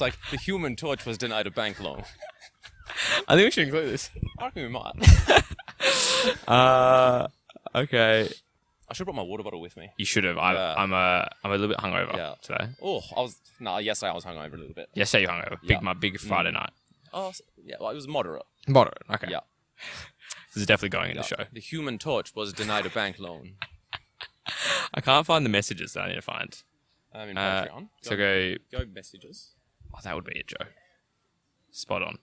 It's like the Human Torch was denied a bank loan. I think we should include this. I reckon we might. Okay. I should have brought my water bottle with me. You should have. Yeah. I'm a little bit hungover today. Oh, yesterday I was hungover a little bit. Yesterday you hungover. My big Friday night. Oh, yeah, well, it was moderate. Moderate. Okay. Yeah. This is definitely going in the show. The Human Torch was denied a bank loan. I can't find the messages that I need to find. I'm in Patreon. So go messages. Oh, that would be it, Joe. Spot on.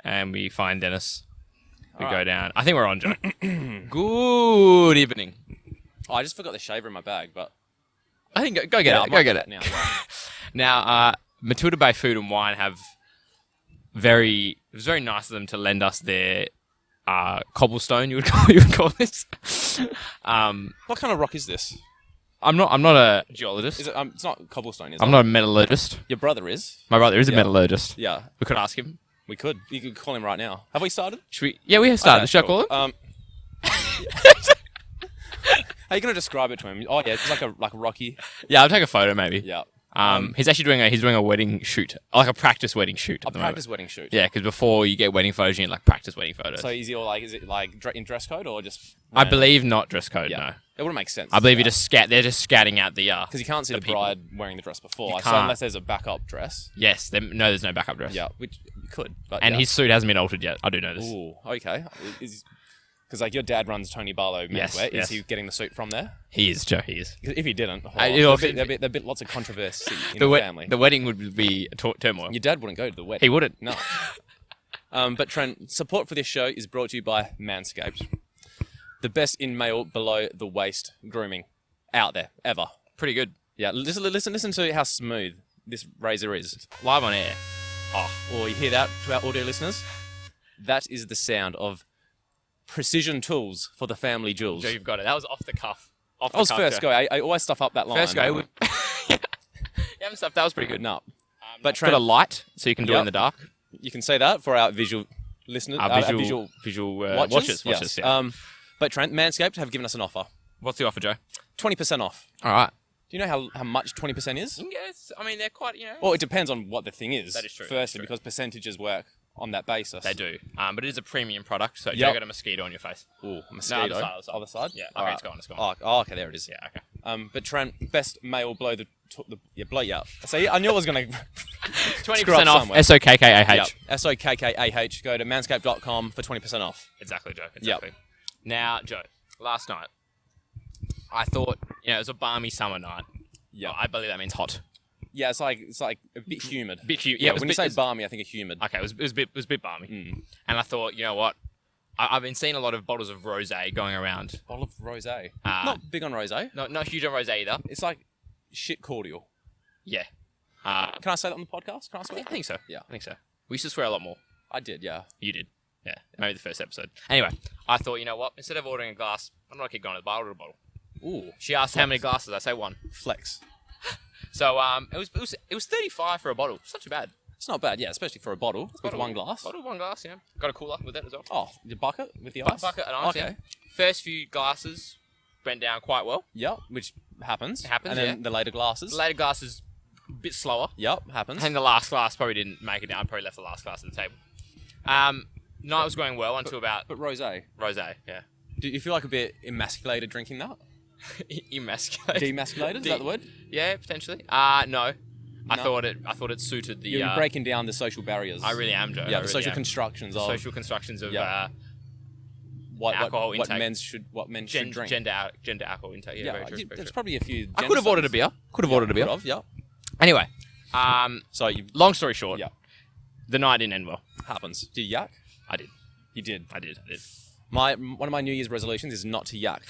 And we find Dennis. We go down. I think we're on, Joe. Good evening. Oh, I just forgot the shaver in my bag, but... I think go get it. Go get it. Now, Now, Matilda Bay Food and Wine have it was very nice of them to lend us their cobblestone, you would call this. What kind of rock is this? I'm not a geologist. Is it? It's not cobblestone, is it? I'm not a metallurgist. Your brother is. My brother is a metallurgist. Yeah. We could ask him. We could. You could call him right now. Have we started? Should we? Yeah, we have started. Okay, Should cool. I call him? How are you going to describe it to him? Oh, yeah, it's like a rocky... Yeah, I'll take a photo maybe. Yeah. He's actually doing a wedding shoot, like a practice wedding shoot. A practice wedding shoot? Yeah, because before you get wedding photos, you need like practice wedding photos. So is it like in dress code or just... I believe not dress code, no. It wouldn't make sense. I believe they're just scatting out the... Because you can't see the bride wearing the dress before, so can't. unless there's a backup dress. Yes, there's no backup dress. Yeah, which you could. But and his suit hasn't been altered yet. I do know this. Ooh, okay. Because like your dad runs Tony Barlow Menswear. Yes. Is he getting the suit from there? He is, Joe. He is. If he didn't, there'd be lots of controversy in the family. The wedding would be a turmoil. Your dad wouldn't go to the wedding. He wouldn't. No. But Trent, support for this show is brought to you by Manscaped. The best in male below the waist grooming out there, ever. Pretty good. Yeah, listen to how smooth this razor is. Live on air. Oh, you hear that to our audio listeners? That is the sound of precision tools for the family jewels. Joe, you've got it. That was off the cuff. That was first go. I always stuff up that line. First go. Yeah, stuff. That was pretty good. No. But got a light, so you can do it in the dark. You can say that for our visual listeners. Our visual watchers. Yes. Yeah. But Trent, Manscaped have given us an offer. What's the offer, Joe? 20% off. All right. Do you know how much 20% is? Yes. I mean, they're quite, Well, it depends on what the thing is. That is true. Firstly, because percentages work on that basis. They do. But it is a premium product, so Joe got a mosquito on your face. Ooh, mosquito. No, other side. Yeah. Okay, right. It's gone. Oh, okay, there it is. Yeah, okay. But Trent, best male blow blow you up. See, I knew I was going to 20% off. SOKKAH. Yep. SOKKAH. Go to manscaped.com for 20% off. Exactly, Joe. Exactly. Yep. Now, Joe, last night, I thought, it was a balmy summer night. Yeah. I believe that means hot. Yeah, it's like a bit humid. Yeah, when you say balmy, I think of humid. Okay, it was a bit balmy. And I thought, you know what? I've been seeing a lot of bottles of rosé going around. Bottle of rosé. Not big on rosé. No, not huge on rosé either. It's like shit cordial. Yeah. Can I say that on the podcast? Can I swear? I think so. Yeah. I think so. We used to swear a lot more. I did, yeah. You did. Yeah. Maybe the first episode. Anyway, I thought, you know what? Instead of ordering a glass, I'm not going to keep going to the bar, order a bottle. Ooh. She asked how many glasses. I say one. Flex. So it was $35 for a bottle. It's not too bad. It's not bad, yeah, especially for a bottle with one glass. Bottle, one glass, yeah. Got a cooler with it as well. Oh, the bucket with the ice? Bucket and ice, okay. Yeah. First few glasses went down quite well. Yep, which happens. It happens, and then the later glasses. The later glasses, a bit slower. Yep, happens. And the last glass probably didn't make it down. I probably left the last glass on the table. Night was going well until about... But rosé? Rosé, yeah. Do you feel like a bit emasculated drinking that? Emasculated? Demasculated, is that the word? Yeah, potentially. No. I thought it suited the... You're breaking down the social barriers. I really am, Joe. Yeah, the social constructions of... What alcohol intake. What men should drink. Gender alcohol intake. Yeah, very true. There's probably a few... I could have ordered a beer. Yeah. Anyway. Long story short. Yeah. The night didn't end well. Happens. Did you yak? I did. You did? I did. One of my New Year's resolutions is not to yak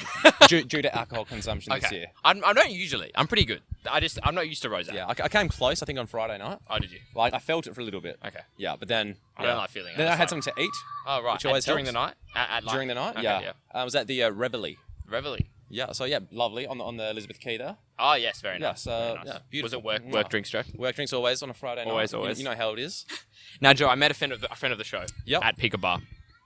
due to alcohol consumption this year. I don't usually. I'm pretty good. I'm not used to rosé. Yeah, I came close, I think, on Friday night. Oh, did you? Like, I felt it for a little bit. Okay. Yeah, but then... I don't like feeling it. Then I had something to eat. Oh, right. Which always during helps. the night? During the night, okay, yeah. I was at the Reveille. Reveille? Yeah, so yeah, lovely, on the Elizabeth Quay there. Oh, yes, very Yes, nice. Very nice. Yeah, beautiful. Was it work drinks, Joe? Work drinks always on a Friday night. Always. You know how it is. Now, Joe, I met a friend of the show at Pika Bar.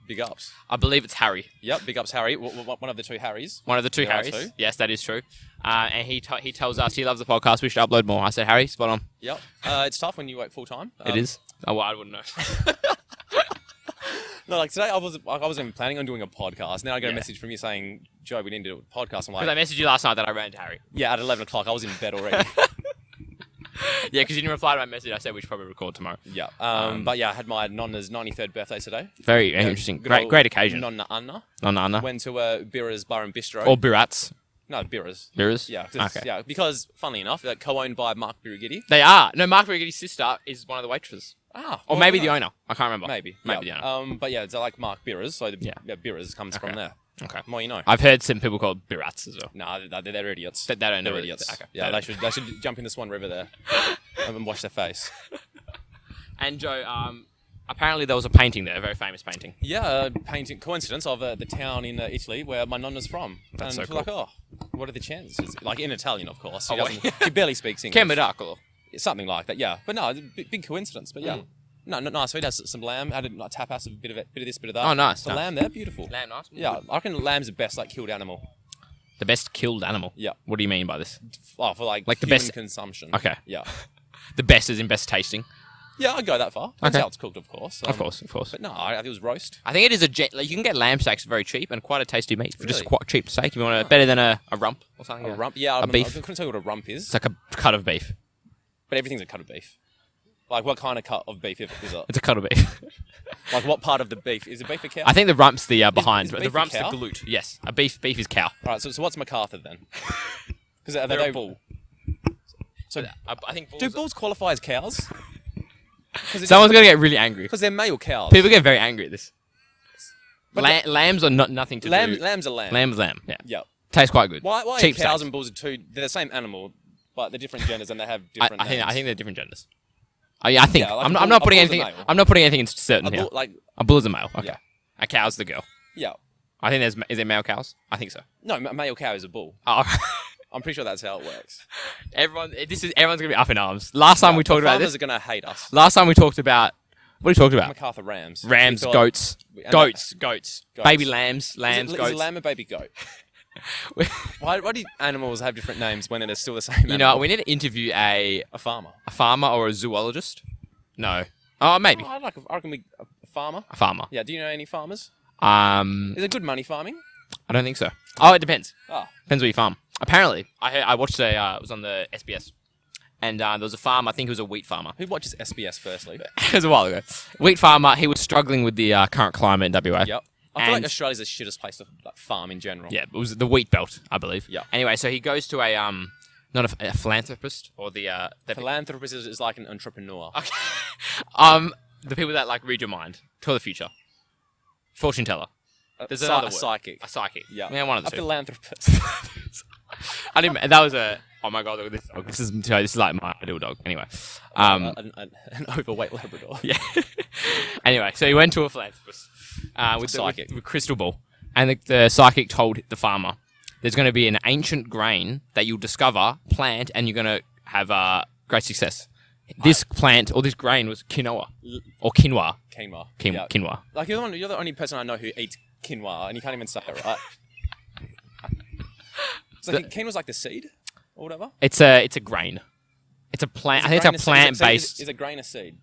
Big ups. I believe it's Harry. Yep, big ups Harry. One of the two Harrys. One of the two Harrys. Yes, that is true. And he tells us he loves the podcast. We should upload more. I said, Harry, spot on. Yep. It's tough when you work full time. It is. Oh, well, I wouldn't know. No, like today I wasn't even planning on doing a podcast. Now I got a Yeah. message from you saying, Joe, we need to do a podcast. I'm like, Because I messaged you last night that I ran to Harry. yeah, at 11 o'clock. I was in bed already. Yeah, because you didn't reply to my message. I said we should probably record tomorrow. Yeah. But yeah, I had my nonna's 93rd birthday today. Very interesting. Good old Great occasion. Nonna Anna. Nonna. Went to Birra's Bar and Bistro. Or Birats. No, Birra's. Birras? Yeah. Okay. Yeah, because, funnily enough, they're co-owned by Mark Birrighitti. They are. No, Mark Birrigitti's sister is one of the waitresses. Ah. Or well, maybe no. the owner. I can't remember. Maybe the yeah. owner. But yeah, it's like Mark Birra's, so Yeah. Birra's comes Okay. from there. Okay. More you know. I've heard some people called Birats as well. No, they're idiots. They don't know They're what it is. idiots. Okay. Yeah, they should jump in the Swan River there and wash their face. And Joe, apparently there was a painting there, a very famous painting. Yeah, painting coincidence of the town in Italy where my nonna's from. That's and so like, oh, what are the chances? Like in Italian, of course. She, Oh, doesn't, she barely speaks Che English. miracolo. Something like that, yeah. But no, it's a big coincidence. But yeah, Mm. no, nice. So it has some lamb. Added like tapas, a bit of this, bit of that. Oh, nice, The nice. lamb there, beautiful. Lamb, nice. Yeah, I reckon lamb's the best like killed animal. The best killed animal. Yeah. What do you mean by this? Oh, for like the human best- consumption. Okay. Yeah. The best is in best tasting. Yeah, I'd go that far. That's Okay. how it's cooked, of course. Of course. But no, I think it was roast. I think it is like you can get lamb steaks very cheap and quite a tasty meat for just Really? quite cheap steak. If you want better than a rump or something. A yeah. rump. Yeah, A beef. I couldn't tell you what a rump is, It's like a cut of beef. but everything's a cut of beef. Like, what kind of cut of beef is it? It's a cut of beef. Like, what part of the beef? Is it beef or cow? I think the rump's the behind, is but beef the a rump's the cow? glute. Yes, a beef is cow. All right, so what's MacArthur then? Because They're a they bull. So, I think do bulls qualify as cows? Someone's gonna get really angry. Because they're male cows. People get very angry at this. But Lambs are not nothing to do. Lamb's a lamb. Lamb's lamb. Yeah, Yeah. tastes quite good. Why Cheap are cows steak. and bulls they're the same animal, but they're different genders and they have I different think names. they're different genders. I think Yeah, like I'm a not bull- putting a bull's a anything. male. I'm not putting anything in certain A here. bull, like, A bull is a male. Okay. Yeah. A cow's the girl. yeah. I think is there male cows? I think so. No, a male cow is a bull. Oh. I'm pretty sure that's how it works. Everyone's gonna be up in arms. Last time we talked about farmers this. are going to hate us. Last time we talked about what we talked about. MacArthur rams. Rams, We thought- goats, and goats, Goats. baby lambs, Is lambs, it goats. a lamb a baby goat? Why do animals have different names when it is still the same You animal? know, we need to interview a farmer. farmer or a zoologist. No. Oh, maybe Oh, I reckon a farmer. a farmer. Yeah, do you know any farmers? Is Is it good money farming? I don't think so. Oh, it depends. Oh, Depends where you farm. Apparently, I watched it was on the SBS, and there was a farm. I think it was a wheat farmer. who watches SBS firstly? It was a while ago. Wheat farmer. He was struggling with the current climate in WA. Yep. I feel like And- Australia's the shittest place to farm in general. Yeah, it was the wheat belt, I believe. Yeah. Anyway, so he goes to a not a philanthropist or the Philanthropist is like an entrepreneur. okay. The people that like read your mind, tell the future, fortune teller, There's another word. a psychic. a psychic. Yeah. one of the A two. philanthropist. I didn't. That was a. Oh my god! Look at this dog. This is like my ideal dog. Anyway, an overweight Labrador. yeah. Anyway, so he went to a philanthropist with psychic. with crystal ball, and the psychic told the farmer, "There's going to be an ancient grain that you'll discover, plant, and you're going to have great success." This plant or this grain was quinoa or quinoa. Quinoa. Yeah. Quinoa. Like you're the only person I know who eats quinoa, and you can't even say it right. So quinoa's like the seed or whatever. It's a grain. It's a plant. I think it's a plant based. Is a grain a seed?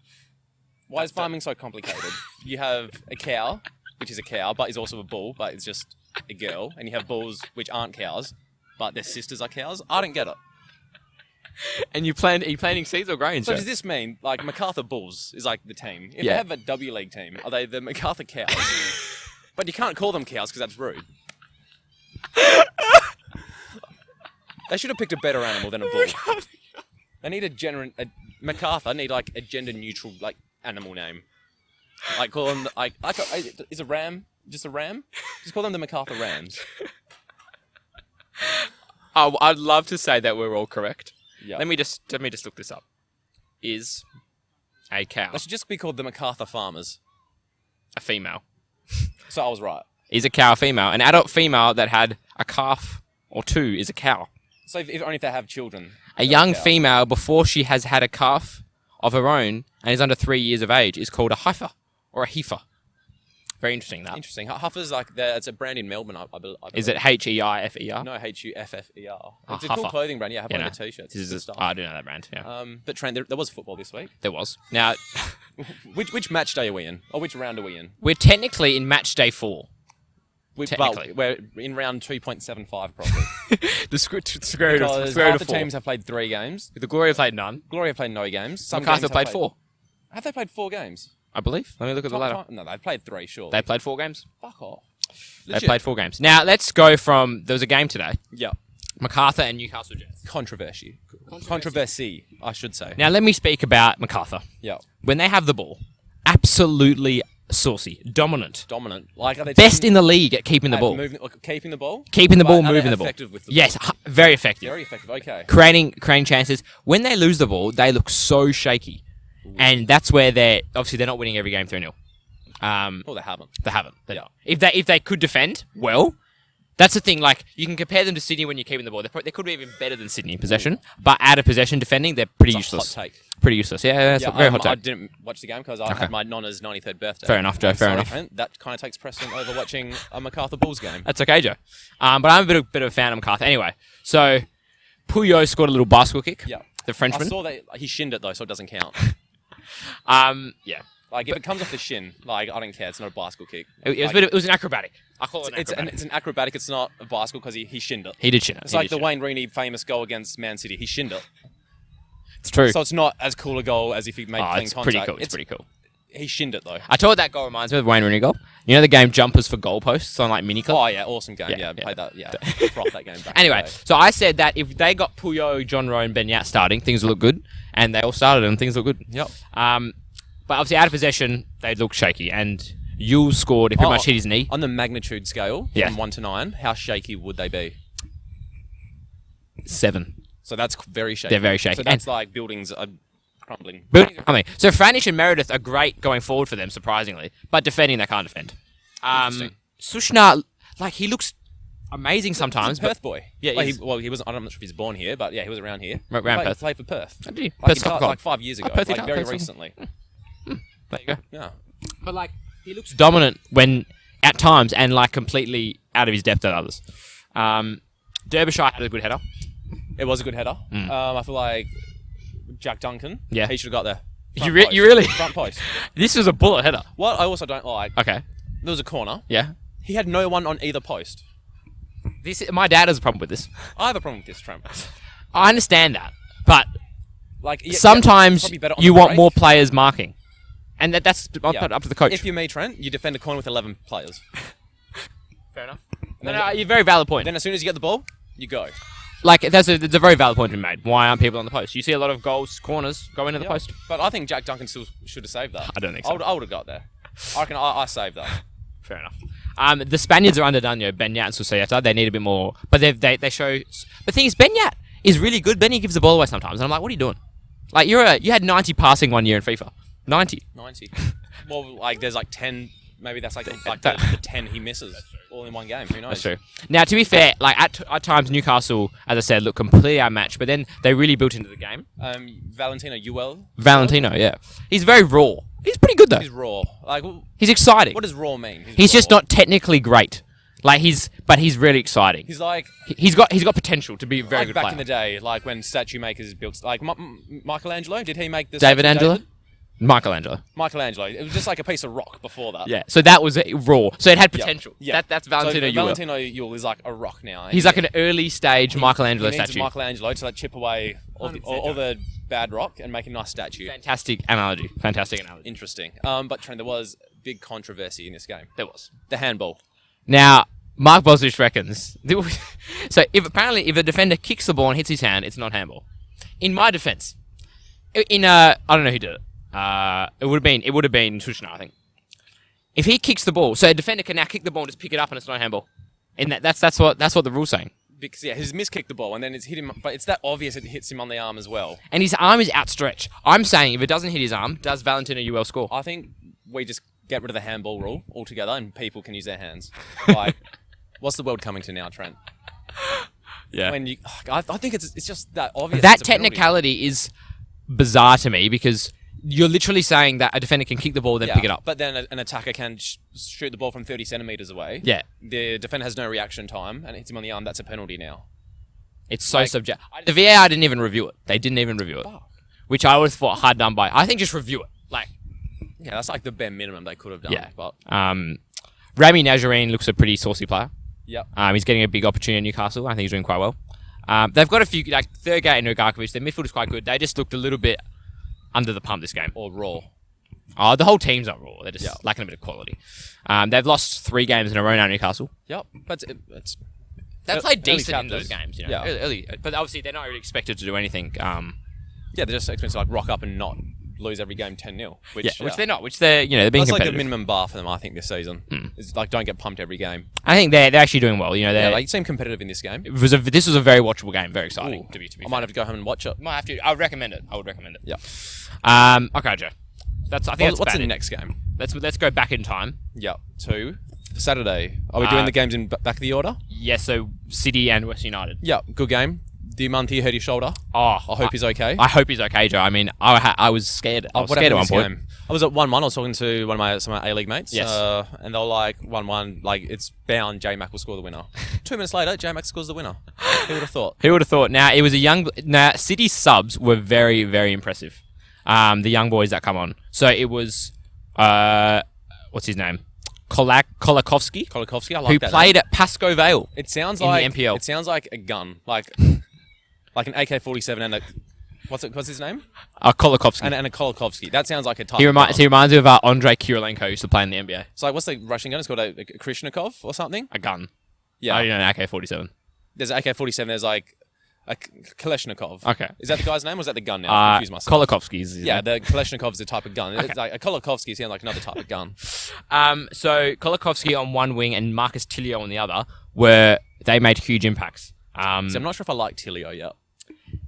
Why is farming so complicated? You have a cow, which is a cow, but is also a bull, but it's just a girl, and you have bulls which aren't cows, but their sisters are cows. I don't get it. And are you planting seeds or grains? So Joe? does this mean like MacArthur Bulls is like the team? If Yeah. they have a W League team, are they the MacArthur cows? But you can't call them cows because that's rude. They should have picked a better animal than a bull. They need MacArthur need like a gender neutral like animal name. Like call them is a ram just a ram? Just call them the MacArthur Rams. I'd love to say that we're all correct. Yeah. Let me just look this up. Is a cow They should just be called the MacArthur Farmers. a female? So I was right. Is a cow a female? An adult female that had a calf or two is a cow. So only if they have children. A they're young cow. female before she has had a calf of her own and is under 3 years of age is called a heifer or a heifer. Very interesting, that. Interesting. Huffer's like it's a brand in Melbourne. I believe. Is it Heifer? No, Huffer. It's a Huffer. cool clothing brand. Yeah, I have one Yeah, of the t-shirts. This is Good stuff. I do know that brand, yeah. But Trent, there was football this week. There was. Now, Which match day are we in? Or which round are we in? we're technically in match day 4. Technically. Well, we're in round 2.75 probably. The square root Because of half the 4. teams have played 3 games. The Glory played none. Gloria played no games. Some Macarthur games have played 4, Have they played 4 games? I believe. Let me look at the ladder. No, they've played 3, sure. They played 4 games. Fuck off. They played 4 games. Now, let's go from... There was a game today. Yeah. Macarthur and Newcastle Jets. Controversy, I should say. Now, let me speak about Macarthur. Yeah. When they have the ball, absolutely saucy, dominant. Like, are they Best in the league at keeping the ball. Keeping the ball? Keeping the ball, But are they moving the ball. effective with the Yes, ball? very effective. Very effective, okay. Creating chances. When they lose the ball, they look so shaky. And that's where they're not winning every game 3-0. Well, they haven't. They haven't. They're Yeah. not. If they could defend, well, that's the thing. Like, you can compare them to Sydney when you're keeping the ball. They could be even better than Sydney in possession, but out of possession defending, they're pretty It's a useless. hot take. Pretty useless. Yeah, that's a very hot take. I didn't watch the game because I had my nonna's 93rd birthday. Fair enough, Joe, I'm fair sorry, enough. Trent, that kind of takes precedent over watching a Macarthur Bulls game. That's okay, Joe. But I'm a bit of a fan of MacArthur. Anyway, so Puyo scored a little bicycle kick. Yeah. The I Frenchman. saw that he shinned it though, so it doesn't count. Yeah. Like, if it comes off the shin, like, I don't care. It's not a bicycle kick. It was an acrobatic. I call it an acrobatic. It's an acrobatic. It's not a bicycle because he shinned it. He did shin it. It's like the Wayne Rooney famous goal against Man City. He shinned it. It's true. So it's not as cool a goal as if he made clean It's contact. pretty cool. It's pretty cool. He shinned it though. I told you what that goal reminds me of the Wayne Rooney goal. You know the game Jumpers for Goalposts on like Miniclub? Oh yeah, awesome game. Yeah, Yeah, yeah. played that. Yeah, froth that game back. Anyway, in the day. so I said that if they got Puyo, John Rowe, and Ben Yat starting, things would look good. And they all started and things look good. Yep. But obviously out of possession, they look shaky. And Yule scored, he pretty much hit his knee. On the magnitude scale, Yeah. from 1 to 9, how shaky would they be? 7. So that's very shaky. They're very shaky. So that's like buildings are crumbling. So Franish and Meredith are great going forward for them, surprisingly. But defending, they can't defend. Interesting. Sushna, like, he looks amazing sometimes. He's a Perth boy. Yeah, Well, he's- he was. I'm not sure if he's born here, but yeah, he was around here. Around Perth. Played for Perth. Did he? Like, Perth Soccer Club. like 5 years ago. Perth Like Soccer very Club. recently. There you go. Yeah. But, like, he looks dominant when, at times, and, like, completely out of his depth at others. Derbyshire had a good header. It was a good header. I feel like Jack Duncan. Yeah. He should have got there. You really? Front post. This was a bullet header. What I also don't like, Okay. there was a corner. Yeah. He had no one on either post. My dad has a problem with this. I have a problem with this, Trump. I understand that, but Like sometimes probably better on you the want break. more players marking, and that's Yeah. up to the coach. If you're me, Trent, you defend a corner with 11 players. Fair enough. then- No, you're very valid point. Then as soon as you get the ball, you go. Like that's a very valid point to be made. Why aren't people on the post? You see a lot of goals, corners go into the Yeah. post. But I think Jack Duncan still should have saved that. I don't think so. I would have got there. I reckon I saved that. Fair enough. The Spaniards are underdone, Ben Yat and Susayeta. They need a bit more, but they show. But the thing is, Ben Yat is really good. Benny gives the ball away sometimes, and I'm like, what are you doing? Like you had 90 passing one year in FIFA. 90. 90. Well, like there's like 10. Maybe that's like the 10 he misses all in one game. Who knows? That's true. Now, to be fair, like at times Newcastle, as I said, look completely outmatched, but then they really built into the game. Valentino Ewell. Valentino, yeah, he's very raw. He's pretty good though. He's raw. Like, He's exciting. what does raw mean? He's just raw. not technically great. Like but he's really exciting. He's like He's got potential to be a very like good back player. in the day, like when statue makers built like Michelangelo. Did he make this? David Angelo, Michelangelo. Michelangelo. It was just like a piece of rock before that. Yeah. So that was raw. So it had potential. Yeah. That's Valentino so Ewell. Valentino Ewell is like a rock now. He's like an early stage Michelangelo he needs statue. Michelangelo to like chip away all 100% the bad rock and make a nice statue. Fantastic analogy. Interesting. But Trent, there was big controversy in this game. There was. The handball. Now, Mark Bosnich reckons. So if a defender kicks the ball and hits his hand, it's not handball. In my defense, I don't know who did it. It would have been Tushna, I think. If he kicks the ball, so a defender can now kick the ball and just pick it up and it's not handball. And that's what the rule's saying. Because he's miskicked the ball and then it's hit him, but it's that obvious it hits him on the arm as well. And his arm is outstretched. I'm saying if it doesn't hit his arm, does Valentino Ewell score? I think we just get rid of the handball rule altogether and people can use their hands. Like, what's the world coming to now, Trent? Yeah. When I think it's just that obvious. That It's a penalty. technicality is bizarre to me because You're literally saying that a defender can kick the ball, then pick it up. But then an attacker can shoot the ball from 30 centimeters away. Yeah. The defender has no reaction time and it hits him on the arm. That's a penalty now. It's so subjective. The VAR didn't even review it. They didn't even review it. Fuck. Which I always thought hard done by. I think just review it. Yeah, that's like the bare minimum they could have done. Yeah. But Rami Nazarene looks a pretty saucy player. Yep. He's getting a big opportunity at Newcastle. I think he's doing quite well. They've got a few, Thurgate and Nogarkovic. Their midfield is quite good. They just looked a little bit under the pump this game. Or raw. Oh, the whole team's not raw. They're just lacking a bit of quality. They've lost 3 games in a row now, Newcastle. Yep. But it's They've played decent in those games, Yeah. early. But obviously, they're not really expected to do anything. Yeah, they're just expected to rock up and not lose every game 10-0. Which they're not. Which they're being that's competitive. like the minimum bar for them, I think, this season. It's don't get pumped every game. I think they're actually doing well. They seem competitive in this game. This was a very watchable game, very exciting. To be I might have to go home and watch it. Might have to. I would recommend it. Yeah. Okay, Joe. What's the next game? Let's go back in time. Yep. To Saturday. Are we doing the games in back of the order? Yeah. So City and West United. Yeah. Good game. Diamanti hurt his shoulder. Oh, I hope he's okay. I hope he's okay, Joe. I mean, I was scared. I was scared at one point. I was at 1-1. I was talking to some of my A-League mates. Yes. And they were like, 1-1, it's bound J-Mac will score the winner. 2 minutes later, J-Mac scores the winner. Who would have thought? Who would have thought? Now, it was City subs were very, very impressive. The young boys that come on. So it was, what's his name? Kolakovsky. Kolakovsky, I like who that. Who played at Pascoe Vale. It sounds in like the NPL. It sounds like a gun. Like an AK-47 and a... What's his name? Kolakovsky. And a Kolakovsky. That sounds like a type he of gun. reminds me of Andrei Kirilenko, who used to play in the NBA. So what's the Russian gun? It's called a Krishnikov or something? A gun. Yeah. I don't know, an AK-47. There's an AK-47. There's a Kalashnikov. Okay. Is that the guy's name or is that the gun now? I confuse myself. Kolakovsky's. Yeah, the Kalashnikov is a type of gun. Okay. It's a Kolakovsky sounds like another type of gun. So Kolakovsky on one wing and Marcus Tilio on the other they made huge impacts. So I'm not sure if I like Tilio yet.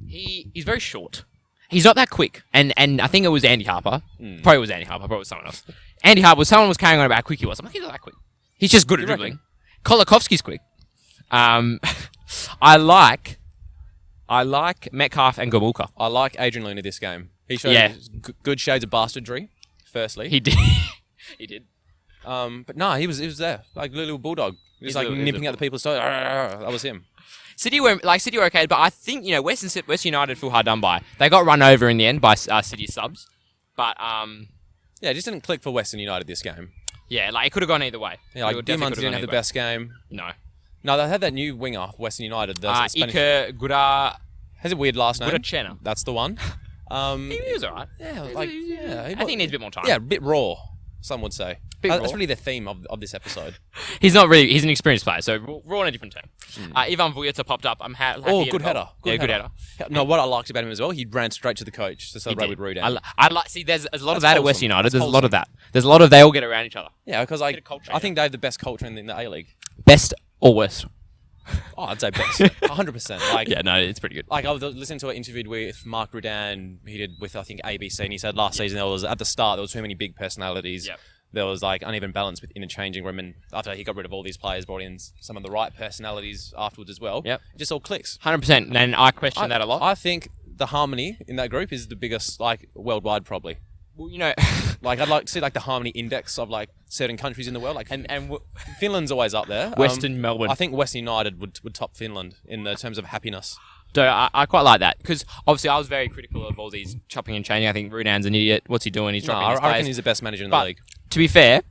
He's very short. He's not that quick. And I think it was Andy Harper. Probably was Andy Harper. Probably was someone else. Andy Harper, someone was carrying on about how quick he was. I'm like, he's not that quick. He's just good at dribbling. Kolakovsky's quick. I like Metcalf and Gomulka. I like Adrian Luna this game. He showed good shades of bastardry, firstly. He did. He did. But no, he was there. Like little bulldog. He was nipping at the people's toes. That was him. City were okay, but I think West United feel hard done by. They got run over in the end by City subs, but it just didn't click for Western United this game. Yeah, it could have gone either way. Yeah, Diamond didn't have the best game. No, they had that new winger, Western United. The Spanish. Ike Gura. Has a weird last name. Gurachena. That's the one. He was alright. I think he needs a bit more time. Yeah, a bit raw. Some would say. Raw. That's really the theme of this episode. He's not really. He's an experienced player, so raw on a different term. Ivan Vujicic popped up. I'm happy. Good header. Good header. No, what I liked about him as well, he ran straight to the coach to celebrate with Rudan. I like. See, there's a lot of that at West United. There's a lot of that. There's a lot of they all get around each other. Yeah, because I think they have the best culture in the A-League. Best or worst? Oh, I'd say best. 100%. Yeah, no, it's pretty good. I was listening to an interview with Mark Rudan, he did with, I think, ABC, and he said last season at the start, there was too many big personalities. Yep. There was uneven balance in the changing room, and after he got rid of all these players, brought in some of the right personalities afterwards as well. Yep. It just all clicks. 100%, and I question that a lot. I think the harmony in that group is the biggest, worldwide probably. Well, I'd like to see the harmony index of certain countries in the world. Finland's always up there. Western Melbourne. I think Western United would top Finland in the terms of happiness. So I quite like that because obviously I was very critical of all these chopping and changing. I think Rudan's an idiot. What's he doing? He's dropping his I reckon players. he's the best manager in the league. To be fair,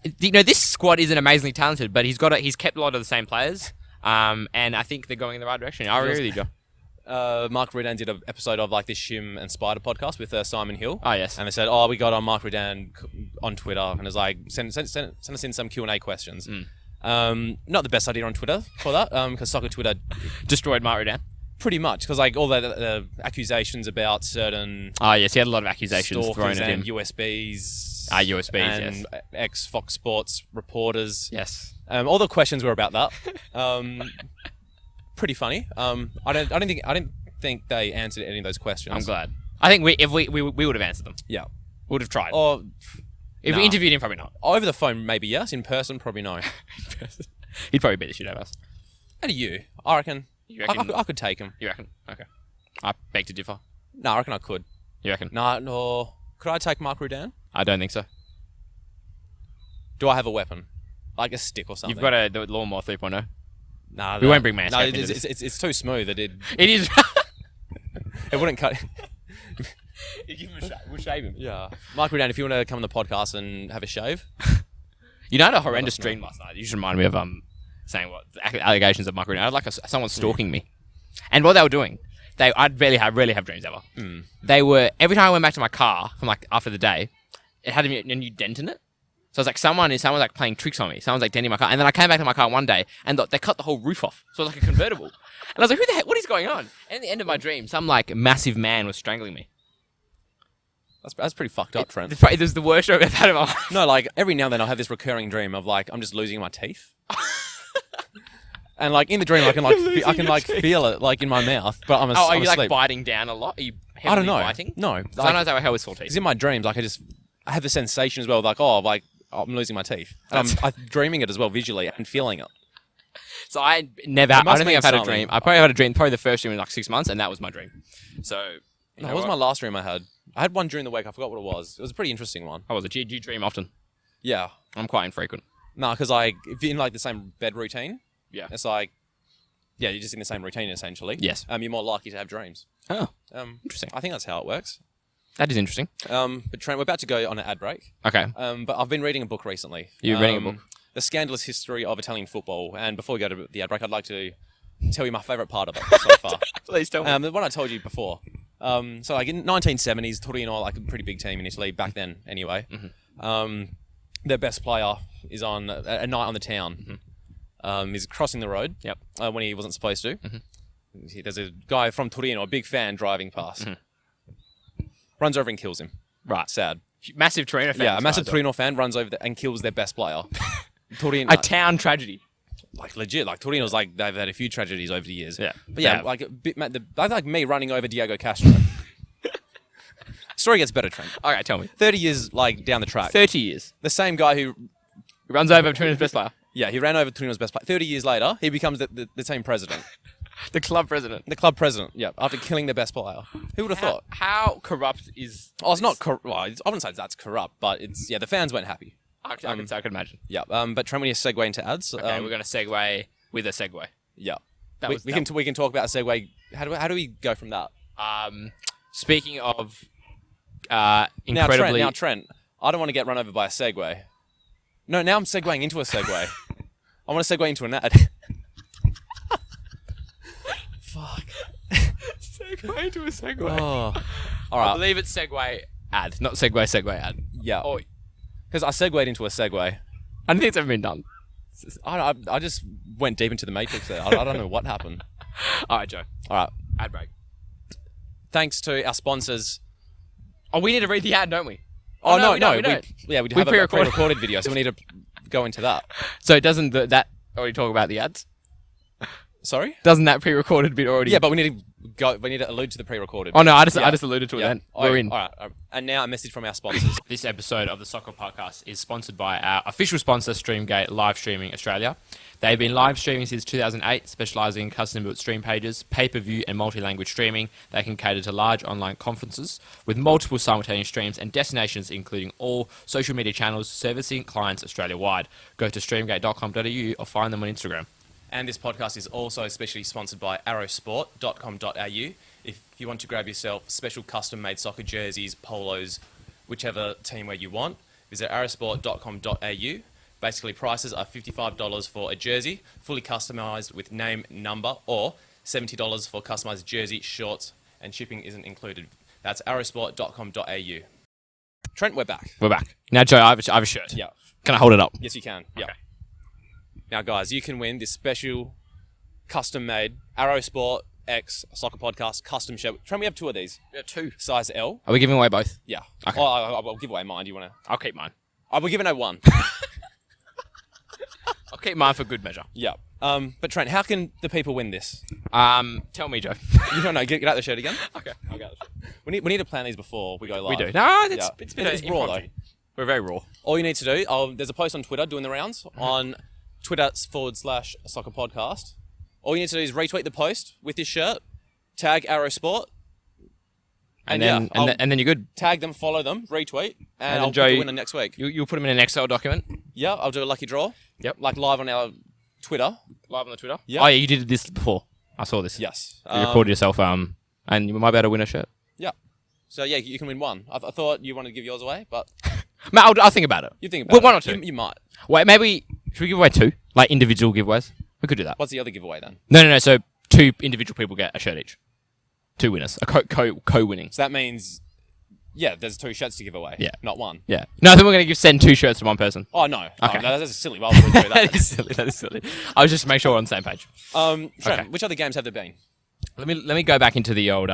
this squad isn't amazingly talented, but he's kept a lot of the same players, and I think they're going in the right direction. I agree with you, Joe. Mark Rudan did an episode of this Shim and Spider podcast with Simon Hill. Oh, yes. And they said, we got on Mark Rudan on Twitter, and it was like, send us in some Q&A questions. Not the best idea on Twitter for that, because Sokkah Twitter destroyed Mark Rudan. Pretty much, because all the accusations about certain... Oh, yes, he had a lot of accusations thrown at him. USBs. USBs, and yes. ex-Fox Sports reporters. Yes. All the questions were about that. Pretty funny. I didn't think they answered any of those questions. I'm glad. I think we would have answered them. Yeah. We would have tried. Or if we interviewed him, probably not. Over the phone, maybe yes. In person, probably no. He'd probably beat the shit out of us. How do you? I reckon. You reckon? I could take him. You reckon? Okay. I beg to differ. No, I reckon I could. You reckon? No. Could I take Mark Rudan? I don't think so. Do I have a weapon? Like a stick or something? You've got the lawnmower 3.0. Nah, We won't bring Manscaped No, into this. it's too smooth. It It is. wouldn't cut. We'll shave him. Yeah. Mark Rudan, if you want to come on the podcast and have a shave. You know, I had a horrendous dream last night. You just reminded me of saying what the allegations of Mark Rudan. I had like someone stalking me, and what they were doing, I'd rarely have dreams ever. They were every time I went back to my car from like after the day, it had a new dent in it. So I was like, someone's like playing tricks on me. Someone's like denting my car, and then I came back to my car one day, and they cut the whole roof off. So it was like a convertible, and I was like, who the heck? What is going on? And at the end of my dream, some like massive man was strangling me. That's pretty fucked up, Trent. This is the worst dream I've had in my life. No, like every now and then I have this recurring dream of like I'm just losing my teeth. And like in the dream I can feel it like in my mouth, but I'm are you asleep. like biting down a lot? Are you I don't know. biting? No. Sometimes I have with sore teeth. Because in my dreams, like I have the sensation as well, like I'm losing my teeth. And I'm dreaming it as well visually and feeling it. So I don't think I've had a dream. I probably had a dream. Probably the first dream in like 6 months, and that was my dream. So What was my last dream I had? I had one during the week. I forgot what it was. It was a pretty interesting one. How was it? Do you dream often? Yeah. I'm quite infrequent. No, because if you're in like the same bed routine, Yeah. it's like, you're just in the same routine essentially. Yes. You're more likely to have dreams. Oh, interesting. I think that's how it works. That is interesting. But Trent, we're about to go on an ad break. Okay. But I've been reading a book recently. You're reading a book? The Scandalous History of Italian Football. And before we go to the ad break, I'd like to tell you my favourite part of it so far. Please tell me. The one I told you before. So like in 1970s, Torino, like a pretty big team in Italy back then anyway. Mm-hmm. Their best player is on a night on the town. Mm-hmm. He's crossing the road. Yep. When he wasn't supposed to. Mm-hmm. There's a guy from Torino, a big fan, driving past. Mm-hmm. Runs over and kills him. Right. Sad. Massive Torino fan. Yeah, a massive Torino fan runs over and kills their best player. Torino. A town tragedy. Like legit, like Torino's like they've had a few tragedies over the years. Yeah, but yeah, like a bit, like me running over Diego Castro. Story gets better, Trent. Okay, tell me. 30 years like down the track. 30 years. The same guy who runs over Torino's best player. Yeah, he ran over Torino's best player. 30 years later, he becomes the team president. The club president. The club president. Yeah, after killing their best player. Who would have thought? How corrupt is? Oh, it's not corrupt. Well, I wouldn't say that's corrupt, but it's the fans weren't happy. I can imagine. Yeah. But Trent, we need to segue into ads. Okay, we're going to segue with a segue. Yeah. We can talk about a segue. How do we go from that? Speaking of incredibly... Now, Trent, I don't want to get run over by a Segway. No, now I'm segueing into a Segway. I want to segue into an ad. Fuck. Segue into a segue. Oh. All right. I believe it's segue ad, not segue ad. Yeah. Because I segued into a Segway. I don't think it's ever been done. I just went deep into the matrix there. I don't know what happened. All right, Joe. All right. Ad break. Thanks to our sponsors. Oh, we need to read the ad, don't we? No. We don't. We have a pre-recorded video, so we need to go into that. So doesn't that already talk about the ads? Sorry? Doesn't that pre-recorded bit already? Yeah, but we need to allude to the pre-recorded. Oh no, I just alluded to it then. We're in. All right. And now a message from our sponsors. This episode of the Sokkah Podcast is sponsored by our official sponsor, Streamgate Live Streaming Australia. They've been live streaming since 2008, specialising in custom-built stream pages, pay-per-view and multi-language streaming. They can cater to large online conferences with multiple simultaneous streams and destinations including all social media channels, servicing clients Australia-wide. Go to streamgate.com.au or find them on Instagram. And this podcast is also especially sponsored by arrowsport.com.au. If you want to grab yourself special custom-made soccer jerseys, polos, whichever teamwear you want, visit arrowsport.com.au. Basically, prices are $55 for a jersey, fully customised with name, number, or $70 for customised jersey, shorts, and shipping isn't included. That's arrowsport.com.au. Trent, we're back. We're back. Now, Joe, I have a shirt. Yeah. Can I hold it up? Yes, you can. Yeah. Okay. Now, guys, you can win this special, custom-made Arrow Sport X Sokkah Podcast custom shirt. Trent, we have two of these. Yeah, two. Size L. Are we giving away both? Yeah. Okay. I'll give away mine. Do you want to? I'll keep mine. We're giving away one. I'll keep mine for good measure. Yeah. But Trent, how can the people win this? Tell me, Joe. You don't know. Get out the shirt again. Okay, I'll get the shirt. We need to plan these before we go live. We do. No, Yeah. it's raw though. We're very raw. All you need to do, there's a post on Twitter doing the rounds on Twitter/Sokkah Podcast. All you need to do is retweet the post with this shirt, tag Arrow Sport, And And then and then you're good. tag them, follow them, retweet, and then I'll Joe, pick a winner next week. You'll put them in an Excel document. Yeah, I'll do a lucky draw. Yep. Like live on our Twitter. Live on the Twitter. Yep. Oh yeah, you did this before. I saw this. Yes. You recorded yourself. And you might be able to win a shirt. Yeah. So yeah, you can win one. I thought you wanted to give yours away, but Mate, I'll think about it. you think about it. One or two. You might. Wait, maybe should we give away 2, like individual giveaways? We could do that. What's the other giveaway then? No. So 2 individual people get a shirt each. 2 winners. A co-winning. So that means, yeah, there's 2 shirts to give away. Yeah. Not one. Yeah. No, I think we're gonna send 2 shirts to one person. Oh no. Okay. Oh, no, that's silly. Why would we do That that? is silly. That is silly. I was just to make sure we're on the same page. Shem, Okay. which other games have there been? Let me go back into the old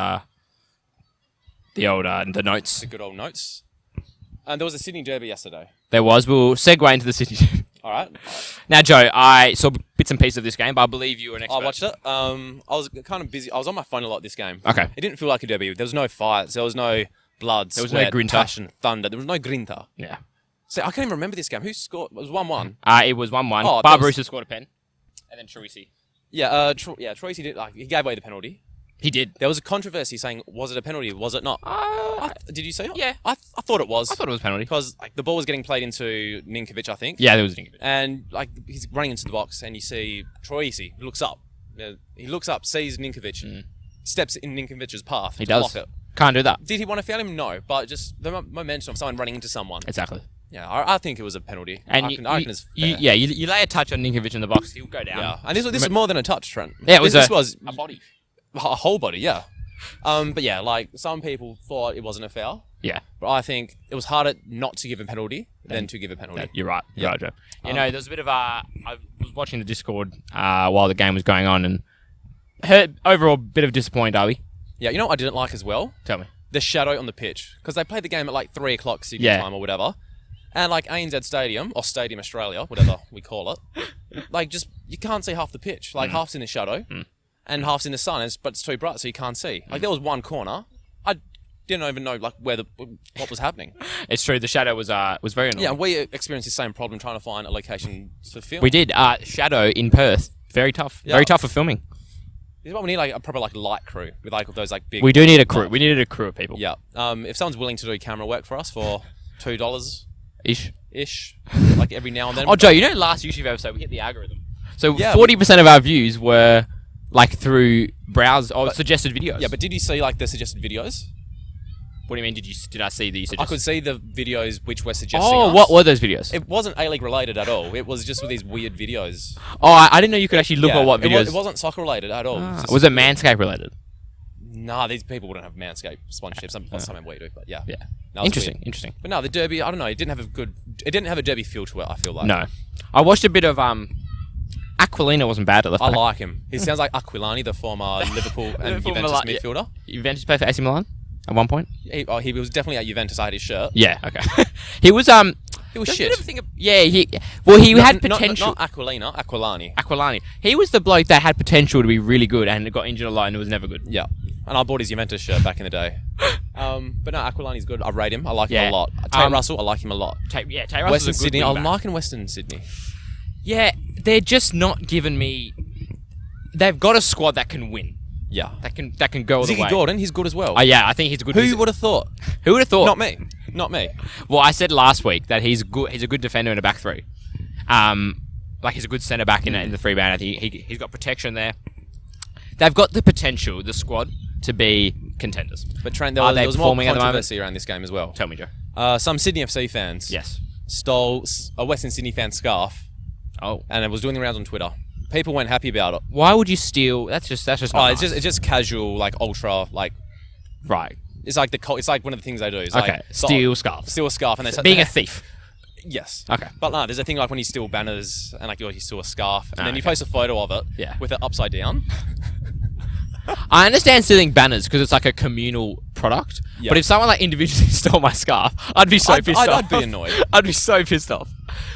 the notes. The good old notes. And there was a Sydney Derby yesterday. There was. We'll segue into the city. All right. Now, Joe, I saw bits and pieces of this game, but I believe you were an expert. I watched it. I was kind of busy. I was on my phone a lot this game. Okay. It didn't feel like a derby. There was no fights. There was no blood, There was no sweat, grinta. passion, thunder. There was no grinta. Yeah. So I can't even remember this game. Who scored? It was 1-1. It was 1-1. Oh, that Barbarossa was- scored a pen. And then Troisi. Yeah. Troisi did. He gave away the penalty. He did. There was a controversy saying, was it a penalty? Was it not? Did you see it? Yeah. I thought it was. I thought it was a penalty. Because the ball was getting played into Ninkovic, I think. Yeah, there was a And he's running into the box, and you see Troisi looks up. He looks up, sees Ninkovic, steps in Ninkovic's path. He to does. block it. Can't do that. Did he want to foul him? No, but just the momentum of someone running into someone. Exactly. Yeah, I think it was a penalty. And I reckon it's fair. you lay a touch on Ninkovic in the box, he'll go down. Yeah, and this was more than a touch, Trent. Yeah, it was this was a body. a whole body. Yeah, but yeah, like some people thought it wasn't a foul, Yeah. but I think it was harder not to give a penalty than to give a penalty. You're right. You're Yeah. right, Joe. You know, there was a bit of I was watching the Discord while the game was going on and heard overall bit of disappointing derby. Yeah, you know what I didn't like as well? Tell me. The shadow on the pitch, because they played the game at like 3 o'clock Sydney Yeah. time or whatever, and like ANZ Stadium or Stadium Australia, whatever we call it, like just you can't see half the pitch. Like half's in the shadow, and half's in the sun, but it's too bright, so you can't see. Like there was one corner, I didn't even know like what was happening. It's true. The shadow was very annoying. Yeah, we experienced the same problem trying to find a location to film. We did. Shadow in Perth, very tough. Yeah. Very tough for filming. This is why we need like a proper like light crew with like those like big. We do need a crew. We needed a crew of people. Yeah. If someone's willing to do camera work for us for $2 Ish. like every now and then. Oh, Joe, you know last YouTube episode we hit the algorithm. So Yeah, 40% of our views were like through browse or suggested videos. Yeah, but did you see like the suggested videos? What do you mean? Did I see the I suggested? could see the videos which were suggesting. Oh, us. what were those videos? It wasn't A-League related at all. It was just with these weird videos. Oh, I didn't know you could actually look Yeah, at what videos. It wasn't soccer related at all. Ah, just- was it Manscaped related? Nah, these people wouldn't have Manscaped sponsorship. Something we do, but yeah. Yeah. That was Interesting. weird. Interesting. But no, the derby. I don't know. It didn't have a derby feel to it. I feel like. No, I watched a bit of Aquilina wasn't bad at left I back. like him. He sounds like Aquilani, the former Liverpool and Liverpool Juventus Milan, yeah. midfielder. Juventus played for AC Milan at one point. He was definitely at Juventus. I had his shirt. Yeah. Okay. He was He was there's a shit. bit of a thing he had potential. Not Aquilina. Aquilani. Aquilani. He was the bloke that had potential to be really good and got injured a lot and it was never good. Yeah. And I bought his Juventus shirt back in the day. But no, Aquilani's good. I rate him. I like him Yeah. a lot. Tate Russell, I like him a lot. Tate Russell's Western a good Sydney, wing I'm back. liking Western Sydney. Yeah, they're just not giving me. They've got a squad that can win. Yeah. That can go all the way. Ziggy Gordon, he's good as well. Yeah, I think he's a good. Who would have thought? Who would have thought? Not me. Not me. Well, I said last week that he's good. He's a good defender in a back three. Like he's a good centre back in the 3-man. I think he's got protection there. They've got the potential, the squad, to be contenders. But Trent, Are there they was more performing at the moment? controversy around this game as well. Tell me, Joe. Some Sydney FC fans Yes. stole a Western Sydney fan scarf Oh. and it was doing the rounds on Twitter. People weren't happy about it. Why would you steal? That's just. Not Oh, nice. it's just casual, like ultra, like right. it's like it's like one of the things they do. It's Okay. like Steal scarves. steal a scarf, and they Being a thief. yes. Okay. But no, there's a thing like when you steal banners and like you steal a scarf, and Ah, then you okay. post a photo of it Yeah. with it upside down. I understand stealing banners because it's like a communal product. Yeah. But if someone like individually stole my scarf, I'd be so pissed off. I'd be annoyed. I'd be so pissed off.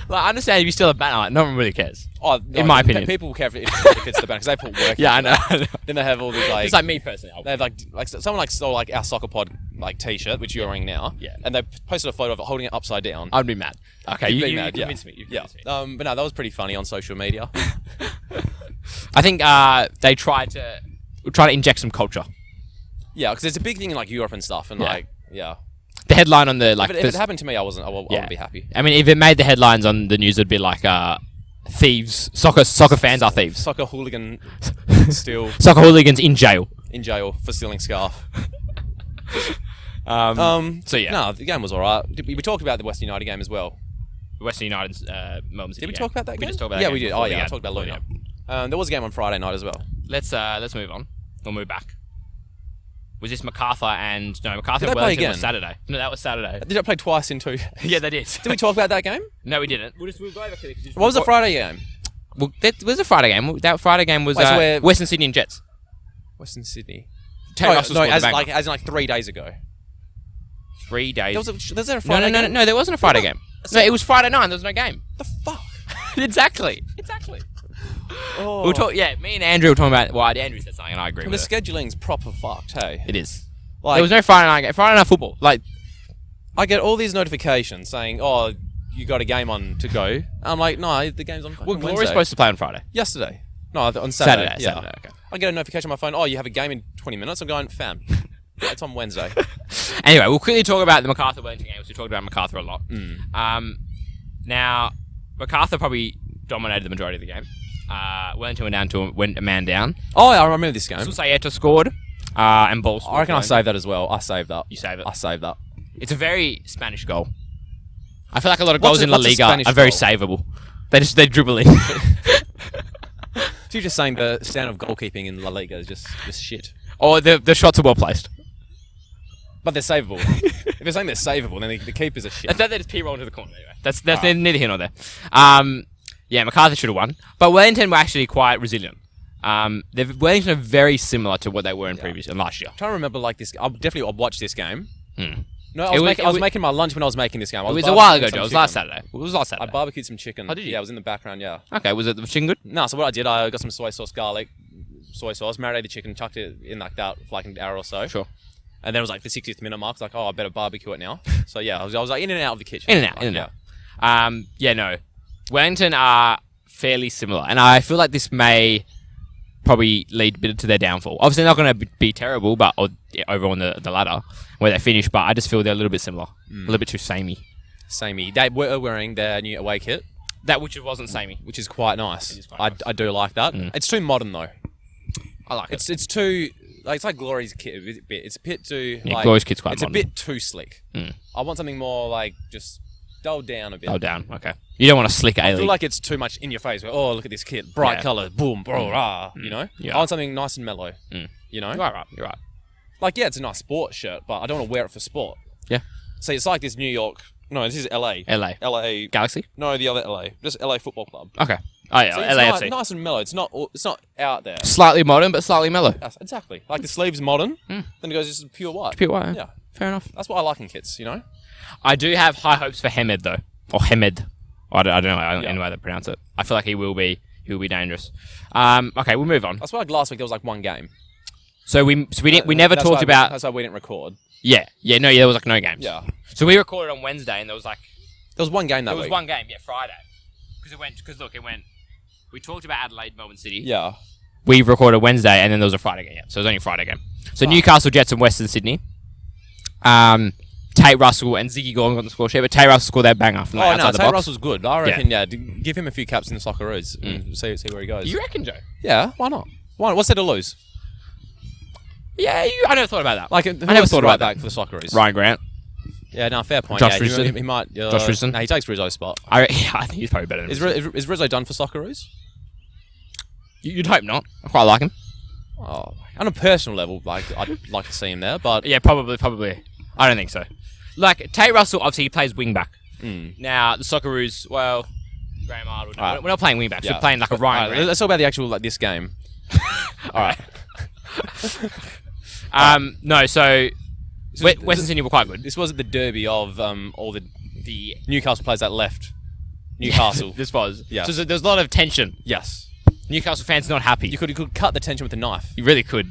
Like, I understand if you steal a banner, like, no one really cares. Oh, no, In my opinion. people will care if it's the banner because they put work. Yeah, I into know. that. Then they have all these like. It's like me personally. They have like someone like stole like our Sokkah Pod like T-shirt, which you're wearing now. Yeah. And they posted a photo of it holding it upside down. I'd be mad. Okay, You'd be you mad, yeah. convinced me. You Yeah. convinced me. But no, that was pretty funny on social media. I think they tried to inject some culture. Yeah, because it's a big thing in like Europe and stuff, and The headline on the If it happened to me, I wouldn't be happy. I mean, if it made the headlines on the news, it'd be like thieves. Soccer fans are thieves. Soccer hooligan still Soccer hooligans in jail. in jail for stealing scarf. So yeah, No, the game was alright. We talked about the Western United game as well. Western United's Melbourne City. Did we game. talk about that game? We just talked about that Yeah, game we did. before Oh the yeah, I game. talked about Luna. There was a game on Friday night as well. Let's move on. We'll move back. Was this MacArthur and MacArthur Did and they play Wellington again? was Saturday? No, that was Saturday. Did I play twice in 2? Yeah, they did. Did we talk about that game? No, we didn't. We'll go over quickly. What was the Friday game? Well, that was a Friday game. That Friday game was Wait, so where- Western Sydney and Jets. Western Sydney. Terry Russell scored the as banger. in 3 days ago. 3 days. Was there a No, Friday game? there wasn't a Friday game. No, it was Friday night. There was no game. The fuck? Exactly. Oh. We'll talk. Yeah, me and Andrew were talking about. Well, Andrew said something, and I agree The with it. scheduling's proper fucked, hey? It is. Like, There was no Friday night game. Friday night football. Like, I get all these notifications saying, "Oh, you got a game on to go." I'm like, "No, the game's on fucking well, Glory's Wednesday." supposed to play on Friday. Yesterday. No, on Saturday. Yeah. Saturday. Okay. I get a notification on my phone. Oh, you have a game in 20 minutes. I'm going, fam. It's on Wednesday. Anyway, we'll quickly talk about the MacArthur Wellington game. We talked about MacArthur a lot. Now, MacArthur probably dominated the majority of the game. Wellington went a man down. Oh, I remember this game. Susayeta scored, and Ball scored. I reckon I saved that as well. I saved that. You save it. I saved that. It's a very Spanish goal. I feel like a lot of goals in La what's a Liga Spanish are very goal? savable. They dribble in. So you're just saying the standard of goalkeeping in La Liga is just shit. Or the shots are well placed. But they're savable. If you're saying they're savable, then the keepers are shit. They just p-roll into the corner anyway. That's neither here nor there. Yeah, MacArthur should have won, but Wellington were actually quite resilient. Wellington are very similar to what they were in last year. I'm trying to remember like this. I'll watch this game. Hmm. No, I was making my lunch when I was making this game. It was a while ago, Joe. It was last Saturday. It was last I Saturday. barbecued some chicken. Oh, did you? Yeah, it was in the background, yeah. Okay, was it the chicken good? No, so what I did, I got some soy sauce, garlic, soy sauce, marinated the chicken, chucked it in like that for like an hour or so. Sure. And then it was like the 60th minute mark. It's like, oh, I better barbecue it now. So yeah, I was like in and out of the kitchen. In and out. Yeah, no. Wellington are fairly similar, and I feel like this may probably lead a bit to their downfall. Obviously, they're not going to be terrible, but over on the ladder where they finish. But I just feel they're a little bit similar, a little bit too samey. Samey. They were wearing their new away kit, That which wasn't samey. which is quite nice. It is quite nice. I do like that. It's too modern though. I like it. It's too like it's like Glory's kit a bit. It's a bit too like Glory's kit's quite It's modern. a bit too slick. I want something more like just dulled down a bit. Oh, down. Okay. You don't want a slick I A-League. feel like it's too much in your face. Where, oh, look at this kit, bright Yeah. colours, boom, bro, rah. You know, Yeah. I want something nice and mellow. You know, You're right. You're right. like yeah, it's a nice sport shirt, but I don't want to wear it for sport. Yeah. See, it's like this New York. No, this is LA. LA. Galaxy? No, the other LA. Just LA Football Club. Okay. Oh, yeah. So it's LAFC. nice and mellow. It's not out there. Slightly modern, but slightly mellow. Yes, exactly. Like the sleeve's modern, then it goes just pure white. Pure white. Yeah. Fair enough. That's what I like in kits, you know? I do have high hopes for Hemed, though. Or Hemed. I don't know any way to pronounce it. I feel like he will be dangerous. Okay, we'll move on. That's why like last week there was like one game. So we never That's talked why about. That's why we didn't record. Yeah. There was like no games. Yeah. So we recorded on Wednesday, and there was like There was one game that there was week. one game. Yeah, Friday. It went. We talked about Adelaide, Melbourne City. Yeah. We recorded Wednesday, and then there was a Friday game. Yeah, so it was only a Friday game. So Newcastle Jets and Western Sydney. Tate Russell and Ziggy Gordon got the score sheet, but Tate Russell scored that banger from outside the Tate box. Russell's good. I reckon, give him a few caps in the Socceroos and see where he goes. You reckon, Joe? Yeah, why not? What's there to lose? Yeah, I never thought about that. Like, I never thought about that for the Socceroos. Ryan Grant. Yeah, no, fair point. Josh yeah, Richardson. he might. Josh Richardson. No, he takes Rizzo's spot. I think he's probably better than Rizzo. Is Rizzo done for Socceroos? You'd hope not. I quite like him. Oh, on a personal level, like I'd like to see him there, but Yeah, probably. I don't think so. Like, Tate Russell, obviously, he plays wing-back. Now, the Socceroos, well, Graham Arnold. Right. We're not playing wing-backs. Yeah. We're playing like a Ryan Alright, Grant. let's talk about the actual this game. All right. No, so Western Sydney were quite good. This wasn't the derby of all the Newcastle players that left Newcastle. This was. Yeah. So there's a lot of tension. Yes. Newcastle fans not happy. You could cut the tension with a knife. You really could.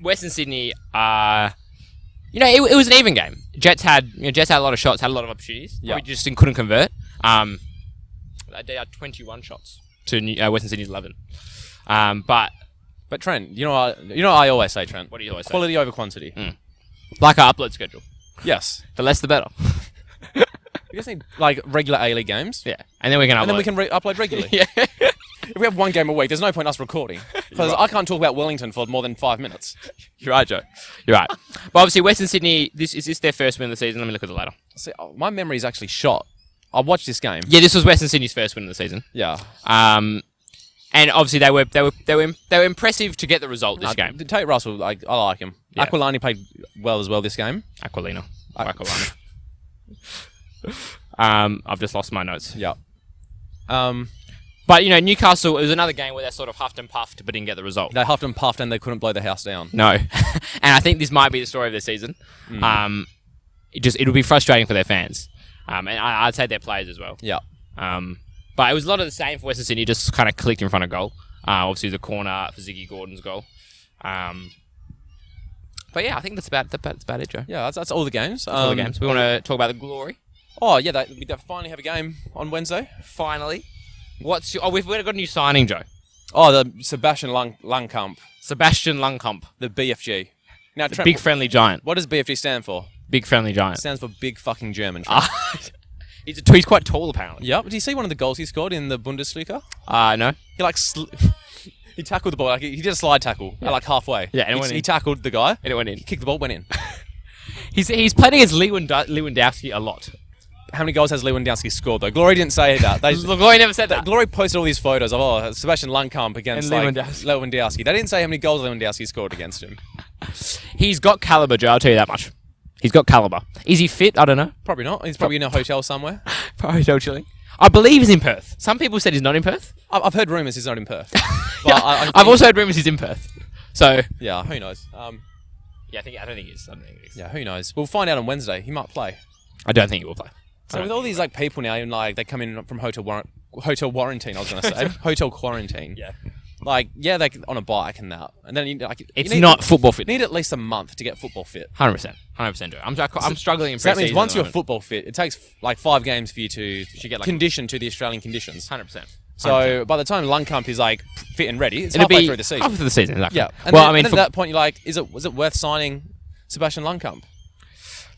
Western Sydney, it was an even game. Jets had a lot of shots, had a lot of opportunities. Yeah. We just couldn't convert. They had 21 shots to Western Sydney's 11. But But Trent, you know what I always say, Trent. What do you always say? Quality over quantity. Like our upload schedule. Yes. The less, the better. We just need like regular A-League games. Yeah, and then we can upload. And then we can upload regularly. Yeah. If we have one game a week, there's no point us recording. Because I can't talk about Wellington for more than 5 minutes. You're right, Joe. You're right. But obviously, Western Sydney, is this their first win of the season? Let me look at the ladder. See, my memory is actually shot. I watched this game. Yeah, this was Western Sydney's first win of the season. Yeah. And obviously they were impressive to get the result this game. Tate Russell, I like him. Yeah. Aquilani played well as well this game. Aquilina. I've just lost my notes. Yeah. But, Newcastle, it was another game where they sort of huffed and puffed but didn't get the result. They huffed and puffed and they couldn't blow the house down. No. And I think this might be the story of their season. It'll be frustrating for their fans. And I'd say their players as well. Yeah. But it was a lot of the same for Western Sydney, just kind of clicked in front of goal. Obviously, the corner for Ziggy Gordon's goal. But yeah, I think that's about it, Joe. Yeah, that's all the games. That's all the games. We want to talk about the Glory. Oh, yeah, we finally have a game on Wednesday. Finally. We've got a new signing, Joe. Oh, the Sebastian Langkamp. Sebastian Langkamp. The BFG. Now, Trent, Big Friendly Giant. what does BFG stand for? Big Friendly It Giant. stands for Big Fucking German. Trent. He's quite tall, apparently. Yep. Did you see one of the goals he scored in the Bundesliga? No. He he tackled the ball. He did a slide tackle at like halfway. Yeah, and it went he in. tackled the guy. And it went in. He kicked the ball, went in. He's played against Lewandowski a lot. How many goals has Lewandowski scored though? Glory didn't say that. Glory never said that. Glory posted all these photos of Sebastian Langkamp against And Lewandowski. They didn't say how many goals Lewandowski scored against him. He's got caliber, Joe. I'll tell you that much. He's got caliber. Is he fit? I don't know. Probably not. He's probably in a hotel somewhere. Probably no chilling. I believe he's in Perth. Some people said he's not in Perth. I've heard rumours he's not in Perth. But I've also heard rumours he's in Perth. So yeah, who knows? yeah, I don't think he is. Yeah, who knows? We'll find out on Wednesday. He might play. I don't think he will play. So with all these like people now, and like they come in from hotel quarantine. I was going to say hotel quarantine. Yeah. Like they on a bike and that, and then It's not football fit. You need at least a month to get football fit. 100%. 100% do it. I'm struggling in So that means pre-season once at the you're moment. football fit, it takes like 5 games for you to get, like, condition to the Australian conditions. 100%. So by the time Langkamp is like fit and ready, it's It'll halfway be through the season. halfway through the season, exactly. Yeah. And Well, then, I mean, and then at that point, you're like, was it worth signing Sebastian Langkamp?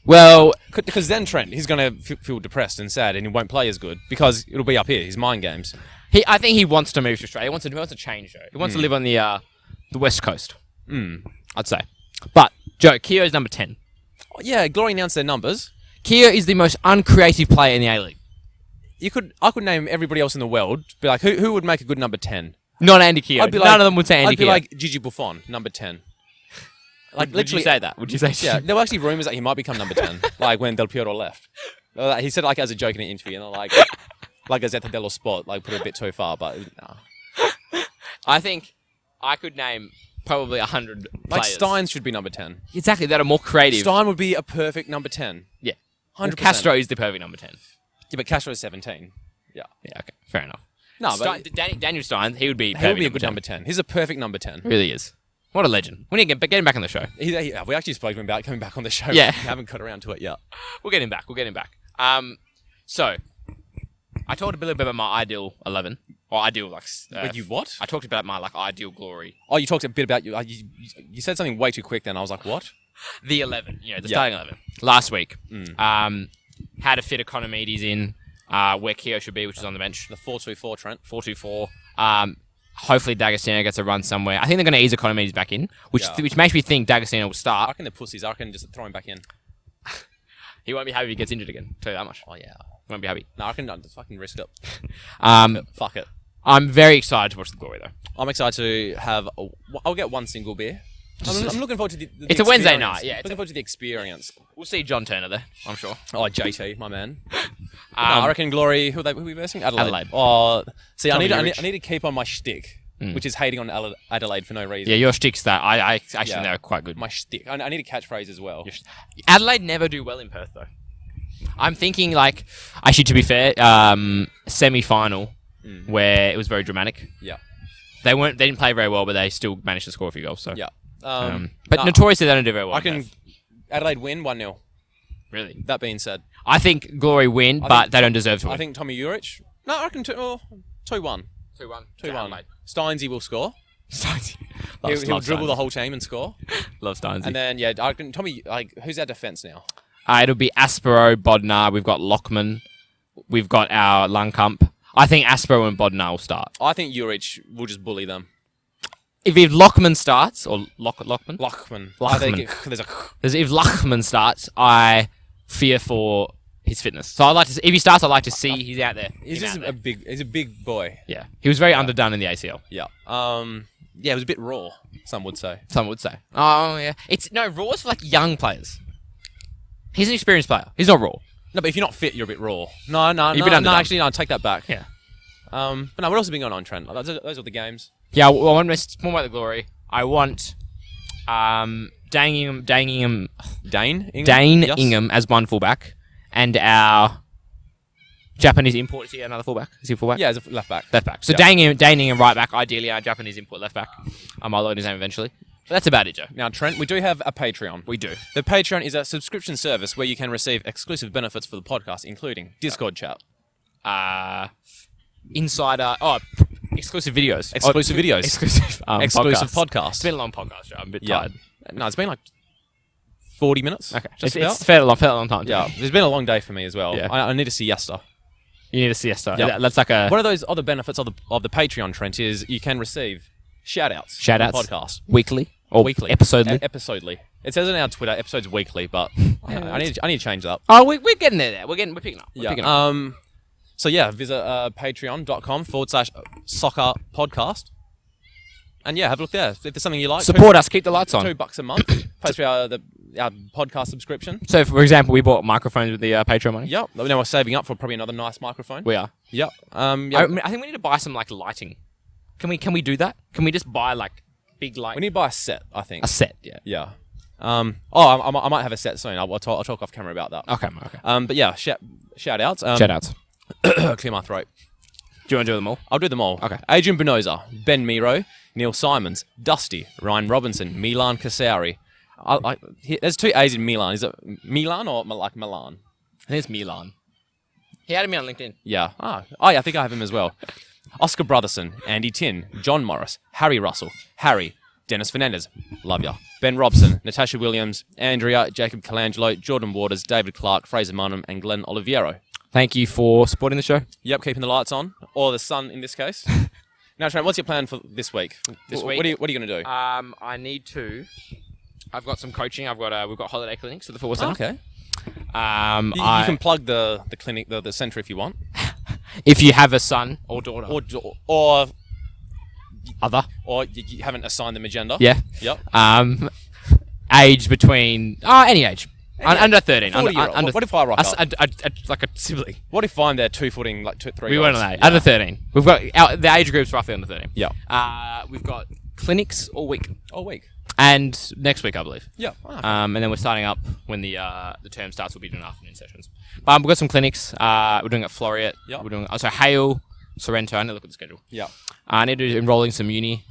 well, Because then Trent, he's going to feel depressed and sad, and he won't play as good because it'll be up here. His mind games. I think he wants to move to Australia. He wants to change, Joe. He wants to live on the West Coast. I'd say. But Joe, Keogh's number 10. Oh, yeah, Glory announced their numbers. Keogh is the most uncreative player in the A-League. I could name everybody else in the world. Be like, who would make a good number 10? Not Andy Keogh. I'd be None of them would say Andy I'd be Keogh. like Gigi Buffon, number 10. Like Would you say that? Would you say? Yeah, there were actually rumours that he might become number 10, like when Del Piero left. He said like as a joke in an interview, and they're like Gazzetta dello Sport, like put it a bit too far, but nah. I think I could name probably 100 Like players. Steins should be number 10. Exactly, that are more creative. Stein would be a perfect number 10. Yeah. 100%. Castro is the perfect number 10. Yeah, but Castro is 17. Yeah. Yeah, okay. Fair enough. No, but Daniel Stein, he would be he would be a good 10. number 10. He's a perfect number 10. Really is. What a legend. We need to get him back on the show. Yeah, we actually spoke to him about coming back on the show. Yeah. We haven't got around to it yet. We'll get him back. So, I talked a little bit about my ideal 11. Or ideal, like... But you what? I talked about my, ideal glory. Oh, you talked a bit about... You said something way too quick then. I was like, what? The 11. The starting 11. Last week. Had a fit Economides in where Keogh should be, which is on the bench. The 4-2-4, Trent. 4-2-4. Hopefully D'Agostino gets a run somewhere. I think they're going to ease Economides back in, which makes me think D'Agostino will I start. reckon they're pussies. I reckon just throw him back in. He won't be happy if he gets injured again. Tell you that much. Oh, yeah. He won't be happy. No, I reckon I'd just fucking risk it. Fuck it. I'm very excited to watch the Glory, though. I'm excited to have... I'll get one single beer. I'm looking forward to the It's a Wednesday experience. night, yeah. Looking forward to the experience. We'll see John Turner there, I'm sure. Oh, JT, my man. No, I reckon Glory... Who are we versing? Adelaide. Oh, see, I Tommy need Rich. to keep on my shtick, which is hating on Adelaide for no reason. Yeah, your shtick's that. I actually think they're quite good. My shtick. I need a catchphrase as well. Adelaide never do well in Perth, though. I'm thinking, actually, to be fair, semi-final, where it was very dramatic. Yeah. They didn't play very well, but they still managed to score a few goals. So yeah. But notoriously, they don't do very well. I can Adelaide win 1-0. Really? That being said, I think Glory win, but they don't deserve to win. I think Tommy Urich. No, I reckon 2-1. 2-1. 2-1. Steinsy will score. Stonesy. He'll dribble the whole team and score. Love Stonesy. And then, Tommy, who's our defence now? It'll be Aspero, Bodnar. We've got Lockman. We've got our Lungcump. I think Aspero and Bodnar will start. I think Juric will just bully them. If Lockman starts, or Lockman? Lockman. If Lockman starts, I fear for his fitness. So if he starts, I'd like to see he's out there. He's a big boy. Yeah. He was very underdone in the ACL. Yeah. Yeah, it was a bit raw, some would say. Oh, yeah. Raw's for young players. He's an experienced player. He's not raw. No, but if you're not fit, you're a bit raw. No, actually, take that back. Yeah. But no, what else has been going on, Trent? Those are the games. Yeah, I want more about the glory. I want Dane Ingham as one fullback, and our Japanese import. Is he another fullback? Is he fullback? Yeah, as a left back. Left back. So Dane Ingham right back. Ideally, our Japanese import left back. I'll learn his name eventually. But that's about it, Joe. Now, Trent, we do have a Patreon. We do. The Patreon is a subscription service where you can receive exclusive benefits for the podcast, including Discord chat, insider. Exclusive videos. Exclusive videos. Exclusive podcasts. It's been a long podcast, Joe. I'm a bit tired. No, it's been 40 minutes. Okay. It's fairly long time. Yeah. It's been a long day for me as well. Yeah. I need a siesta. You need a siesta. Yeah. That's like a... One of those other benefits of the Patreon, Trent, is you can receive shout-outs. Shout-outs. On the podcast. Weekly. Or weekly. Episodely. Episodely. It says it on our Twitter, episodes weekly, but I need to change that. Oh, we're getting there. We're picking up. We're picking up. So yeah, visit patreon.com/Sokkah Podcast. And yeah, have a look there. If there's something you like, support us. Keep the lights on. $2 a month. Pay for our podcast subscription. So, for example, we bought microphones with the Patreon money. Yep. Now we're saving up for probably another nice microphone. We are. Yep. I think we need to buy some lighting. Can we do that? Can we just buy big light? We need to buy a set. I think a set. Yeah. Yeah. I might have a set soon. I'll talk off camera about that. Okay. But yeah, shout outs. Shout outs. Clear my throat. Do you want to do them all? I'll do them all. Okay. Adrian Benoza, Ben Miro, Neil Simons, Dusty, Ryan Robinson, Milan Kasauri. There's 2 A's in Milan. Is it Milan or Milan? I think it's Milan. He added me on LinkedIn. Yeah. Yeah, I think I have him as well. Oscar Brotherson, Andy Tin, John Morris, Harry Russell, Harry, Dennis Fernandez, love ya, Ben Robson, Natasha Williams, Andrea, Jacob Colangelo, Jordan Waters, David Clark, Fraser Munham, and Glenn Oliviero. Thank you for supporting the show. Yep, keeping the lights on, or the sun in this case. Now, Trent, what's your plan for this week? What are you going to do? I've got some coaching. We've got holiday clinics at the Forward Centre. Okay. You can plug the clinic, the centre if you want. If you have a son or daughter. Or other. Or you haven't assigned them a gender. Yeah. Yep. Age between... any age. Under 13. Under, what if I rock up? Like a sibling. What if I'm there 2-footing, 3 We won't know. Yeah. Under 13. We've got... the age group's roughly under 13. Yeah. We've got clinics all week. All week. And next week, I believe. Yeah. Okay. And then we're starting up when the term starts. We'll be doing afternoon sessions. We've got some clinics. We're doing at Floriat. Yep. We're doing Hale, Sorrento. I need to look at the schedule. Yeah. I need to enroll in some uni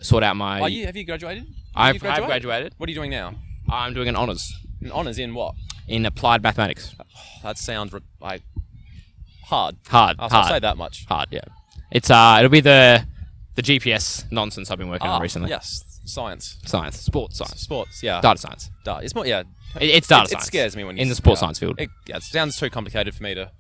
sort out my... Have you graduated? I've graduated. What are you doing now? I'm doing an honours. An honours in what? In applied mathematics. That sounds hard. I'll say that much. Hard, yeah. It's it'll be the GPS nonsense I've been working on recently. Yes. Science. Sports science. Sports, yeah. Data science. It's more, yeah. It's data science. It scares me when you... In the sports science field. It sounds too complicated for me to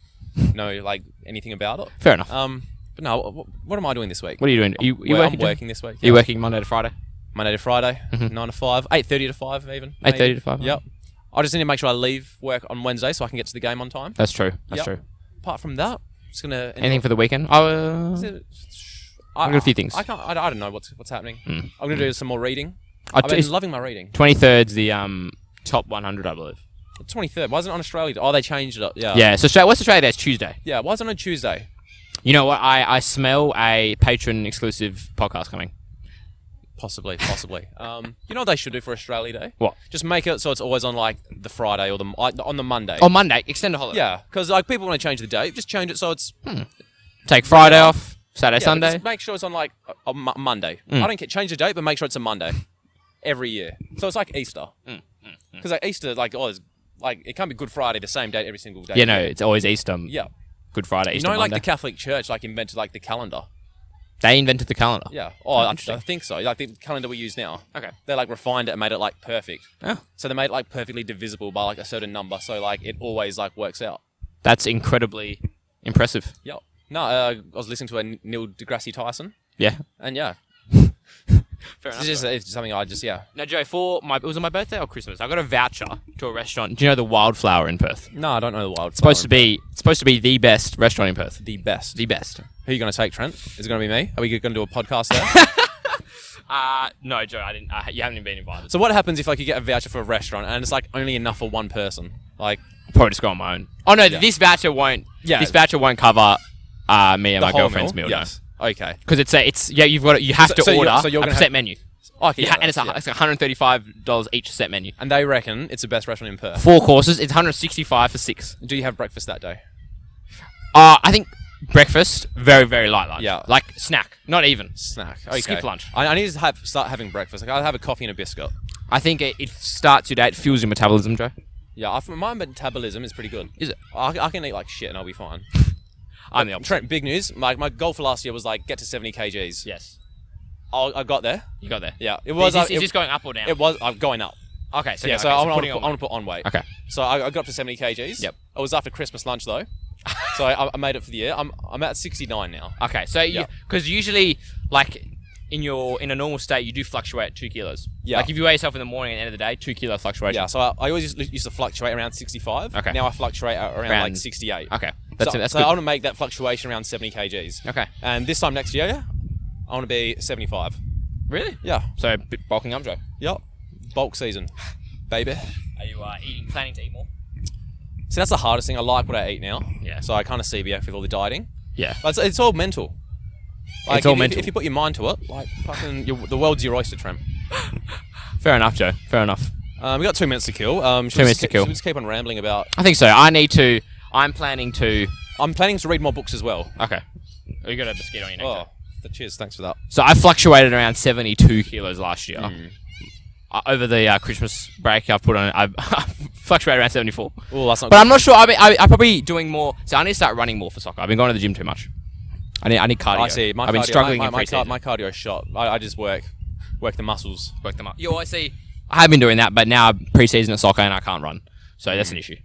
know, anything about it. Fair enough. But no, what am I doing this week? What are you doing? I'm working this week. Yeah. Are you working Monday to Friday? Monday to Friday, 9 to 5, 8:30 to 5 even. 8:30 to 5? Yep. I just need to make sure I leave work on Wednesday so I can get to the game on time. That's true. That's true. Apart from that, just gonna... Anything for the weekend? I've got a few things. I don't know what's happening. I'm gonna do some more reading. I've been loving my reading. 23rd's the top 100, I believe. The 23rd. Why isn't it on Australia? Oh, they changed it up. Yeah. Yeah. So West Australia Day is Tuesday. Yeah. Why isn't it on Tuesday? You know what? I smell a patron exclusive podcast coming. Possibly. You know what they should do for Australia Day? What? Just make it so it's always on the Friday or on the Monday. On Monday, extend a holiday. Yeah, because people want to change the date. Just change it so it's... Take Friday off, Saturday, Sunday. Just make sure it's on a Monday. I don't care. Change the date, but make sure it's a Monday every year. So it's like Easter. Because Easter, it can't be Good Friday the same date every single day. Yeah, no, it's always Easter. Yeah. Good Friday, Easter, Monday. Monday. The Catholic Church invented the calendar. They invented the calendar. Yeah. Oh, I Interesting. think so. Like the calendar we use now. Okay. They like refined it and made it like perfect. Oh. So they made it like perfectly divisible by like a certain number. So like it always like works out. That's incredibly impressive. Yep. No, I was listening to a Neil deGrasse Tyson, Yeah. and yeah, Fair enough. it's something I just Now, Joe, it was on my birthday or Christmas. I got a voucher to a restaurant. Do you know the Wildflower in Perth? No, I don't know the wild. It's supposed to be the best restaurant in Perth. the best. The best. Who are you going to take, Trent? Is it going to be me? Are we going to do a podcast there? No, Joe, I didn't. You haven't even been invited. So what happens if like you get a voucher for a restaurant and it's like only enough for one person? Like I'll probably just go on my own. Oh no, Yeah. this voucher won't. Yeah. This voucher won't cover me and the my whole girlfriend's meal. Yes. Okay. Because you have to so order you're a gonna set have- menu. Okay. And it's $135 each set menu. And they reckon it's the best restaurant in Perth. 4 courses. It's $165 for 6. Do you have breakfast that day? I think breakfast very very light lunch. Yeah. Like snack, not even. Snack. Okay. Skip lunch. I need to start having breakfast. Like I'll have a coffee and a biscuit. I think it starts your day. It fuels your metabolism, Joe. Yeah, my metabolism is pretty good. Is it? I can eat like shit and I'll be fine. I'm the opposite. Trent, big news. My goal for last year was like get to 70 kgs. Yes. I got there. You got there. Yeah, it was. Is this going up or down? It was. I'm going up. Okay. So Yeah, okay, so I putting want to put on weight. Okay. So I got up to 70 kgs. Yep. I was after Christmas lunch though, so I made it for the year. I'm at 69 now. Okay. So because usually like in a normal state you do fluctuate 2 kilos. Yeah. Like if you weigh yourself in the morning at the end of the day, 2 kilo fluctuation. Yeah. So I always used to fluctuate around 65. Okay. Now I fluctuate around like 68. Okay. That's so good. I want to make that fluctuation around 70 kgs. Okay. And this time next year, I want to be 75. Really? Yeah. So a bit bulking up, Joe. Yep. Bulk season, baby. Are you planning to eat more? So that's the hardest thing. I like what I eat now. Yeah. So I kind of CBF with all the dieting. Yeah. But it's all mental. Like, It's all if, mental. If you put your mind to it, like fucking, the world's your oyster, Trent. Fair enough, Joe. Fair enough. We got 2 minutes to kill. 2 minutes to kill. Should we just keep on rambling about? I think so. I'm planning to. I'm planning to read more books as well. Okay. You got a mosquito on your neck. Oh, Joe. cheers. Thanks for that. So I fluctuated around 72 kilos last year. Over the Christmas break, I've fluctuated around 74. Oh, that's not. But I'm not sure. I'm probably doing more. So I need to start running more for soccer. I've been going to the gym too much. I need cardio. I see. I've been struggling in pre-season. my cardio shot. I just work the muscles. Work them up. Yo, I see. I have been doing that, but now pre-season at soccer and I can't run. So that's an issue.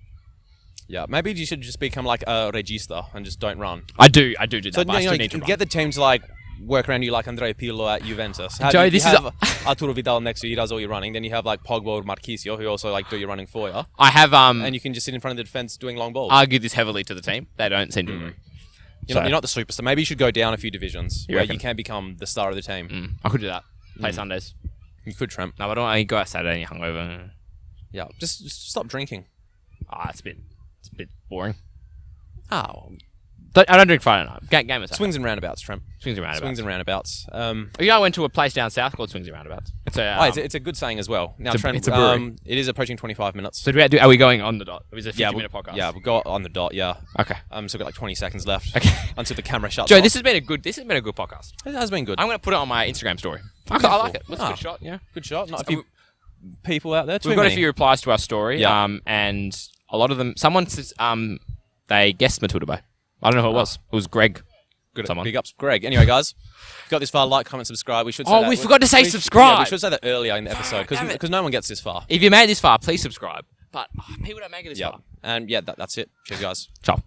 Yeah, maybe you should just become like a regista and just don't run. I do that, So but I still need to run. get the team to like work around you like Andrea Pirlo at Juventus. Joe, this is have Arturo Vidal next to you, he does all your running. Then you have like Pogba or Marquisio who also like do your running for you. I have And you can just sit in front of the defense doing long balls. argued this heavily to the team. They don't seem to agree. You're not the superstar. Maybe you should go down a few divisions where reckon? you can become the star of the team. I could do that. Play Sundays. You could, Trent. No, I don't. I go out Saturday and you're hungover. Yeah, just stop drinking. It's a bit boring. Oh, I don't drink Friday night. Game of swings and roundabouts, Trent. Swings and roundabouts. Swings and roundabouts. I went to a place down south called Swings and Roundabouts. It's a. It's a good saying as well. Now, it's a- Trent, it's a brewery. it is approaching 25 minutes. So are we going on the dot? It was a 50-minute podcast. Yeah, we'll go on the dot. Yeah. Okay. So we've got like 20 seconds left. Okay. Until the camera shuts Joe, off. this has been a good podcast. It has been good. I'm going to put it on my Instagram story. I like it. That's a good shot. Yeah. Good shot. Not a few people out there. We've got a few replies to our story. Yeah. And a lot of them. Someone says they guessed Matilda Bay. I don't know who it was. It was Greg. Good. Someone. Big ups, Greg. Anyway, guys, if you got this far, like, comment, subscribe. We should. Say Oh, that. we forgot to say Yeah, subscribe. we should say that earlier in the episode damn it. because no one gets this far. If you made it this far, please subscribe. But people don't make it this Yeah. far. And yeah, that's it. Cheers, guys. Ciao.